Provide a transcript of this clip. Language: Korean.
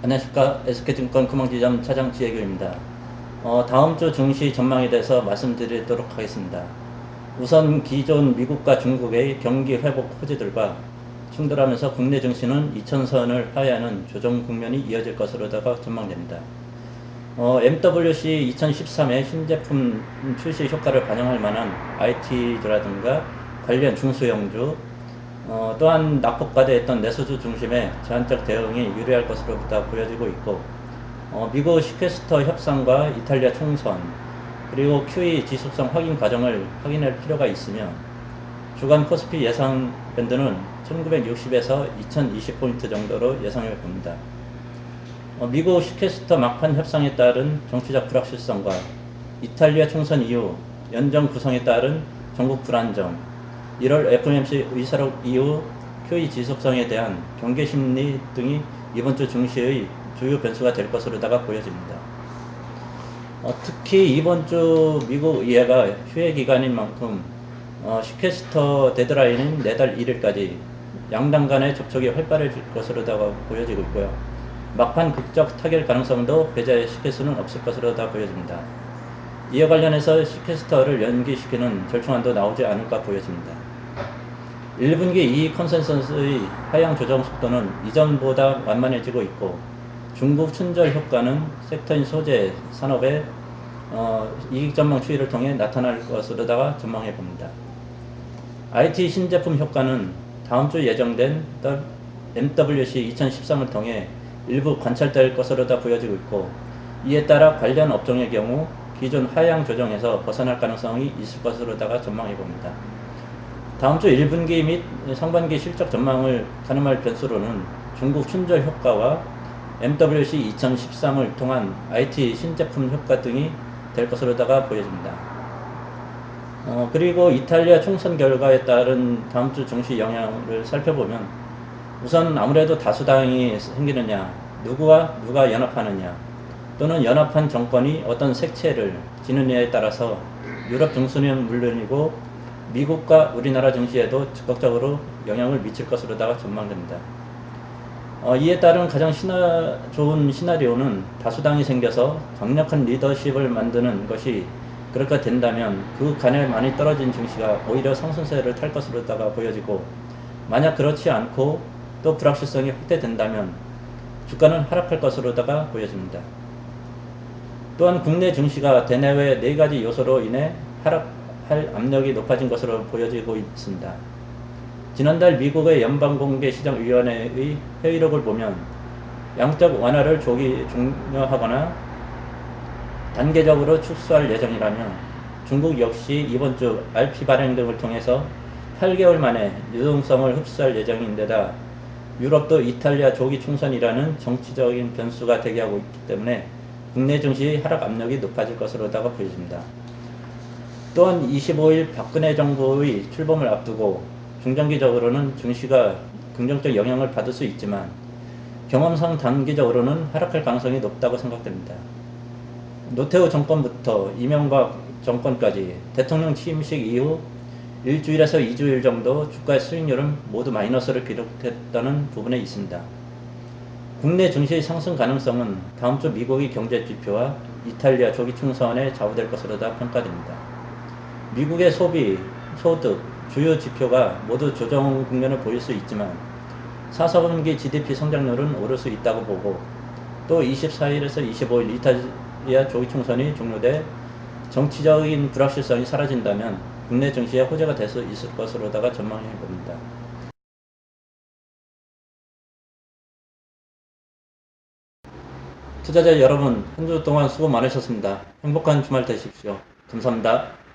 안녕하십니까. SK증권 금융지점 차장 지혜교입니다. 다음 주 증시 전망에 대해서 말씀드리도록 하겠습니다. 우선 기존 미국과 중국의 경기 회복 호재들과 충돌하면서 국내 증시는 2000선을 하회하는 조정 국면이 이어질 것으로다가 전망됩니다. MWC 2013의 신제품 출시 효과를 반영할 만한 IT라든가 관련 중소형주, 또한 낙폭과대했던 내수주 중심의 제한적 대응이 유리할 것으로부터 보여지고 있고, 미국 시퀘스터 협상과 이탈리아 총선, 그리고 QE 지속성 확인 과정을 확인할 필요가 있으며, 주간 코스피 예상 밴드는 1960에서 2020포인트 정도로 예상해 봅니다. 미국 시퀘스터 막판 협상에 따른 정치적 불확실성과 이탈리아 총선 이후 연정 구성에 따른 전국 불안정, 1월 FOMC 의사록 이후 QE 지속성에 대한 경계 심리 등이 이번 주 증시의 주요 변수가 될 것으로다가 보여집니다. 특히 이번 주 미국 의회가 휴회 기간인 만큼 시퀘스터 데드라인은 내달 1일까지 양당 간의 접촉이 활발해질 것으로다가 보여지고 있고요. 막판 극적 타결 가능성도 배제시킬 수는 없을 것으로다 보여집니다. 이에 관련해서 시퀘스터를 연기시키는 절충안도 나오지 않을까 보여집니다. 1분기 이익 컨센서스의 하향 조정 속도는 이전보다 완만해지고 있고, 중국 춘절 효과는 섹터인 소재 산업의 이익 전망 추이를 통해 나타날 것으로다가 전망해 봅니다. IT 신제품 효과는 다음 주 예정된 MWC 2013을 통해 일부 관찰될 것으로다 보여지고 있고, 이에 따라 관련 업종의 경우 기존 하향 조정에서 벗어날 가능성이 있을 것으로다가 전망해 봅니다. 다음 주 1분기 및 상반기 실적 전망을 가늠할 변수로는 중국 춘절 효과와 MWC 2013을 통한 IT 신제품 효과 등이 될 것으로다가 보여집니다. 그리고 이탈리아 총선 결과에 따른 다음 주 증시 영향을 살펴보면, 우선 아무래도 다수당이 생기느냐, 누구와 누가 연합하느냐, 또는 연합한 정권이 어떤 색채를 지느냐에 따라서 유럽 증시는 물론이고 미국과 우리나라 증시에도 적극적으로 영향을 미칠 것으로다가 전망됩니다. 이에 따른 가장 좋은 시나리오는 다수당이 생겨서 강력한 리더십을 만드는 것이 그렇게 된다면 그 간에 많이 떨어진 증시가 오히려 상승세를 탈 것으로다가 보여지고, 만약 그렇지 않고 또 불확실성이 확대된다면 주가는 하락할 것으로다가 보여집니다. 또한 국내 증시가 대내외 4가지 요소로 인해 하락할 압력이 높아진 것으로 보여지고 있습니다. 지난달 미국의 연방공개시장위원회의 회의록을 보면 양적 완화를 조기 종료하거나 단계적으로 축소할 예정이라며, 중국 역시 이번 주 RP 발행 등을 통해서 8개월 만에 유동성을 흡수할 예정인데다 유럽도 이탈리아 조기 총선이라는 정치적인 변수가 대기하고 있기 때문에 국내 증시 하락 압력이 높아질 것으로다가 보여집니다. 또한 25일 박근혜 정부의 출범을 앞두고 중장기적으로는 증시가 긍정적 영향을 받을 수 있지만 경험상 단기적으로는 하락할 가능성이 높다고 생각됩니다. 노태우 정권부터 이명박 정권까지 대통령 취임식 이후 일주일에서 2주일 정도 주가의 수익률은 모두 마이너스를 기록했다는 부분에 있습니다. 국내 증시의 상승 가능성은 다음 주 미국의 경제 지표와 이탈리아 조기 총선에 좌우될 것으로다 평가됩니다. 미국의 소비, 소득, 주요 지표가 모두 조정 국면을 보일 수 있지만 4사분기 GDP 성장률은 오를 수 있다고 보고, 또 24일에서 25일 이탈리아 조기 총선이 종료돼 정치적인 불확실성이 사라진다면 국내 증시에 호재가 될 수 있을 것으로다가 전망해 봅니다. 투자자 여러분, 한 주 동안 수고 많으셨습니다. 행복한 주말 되십시오. 감사합니다.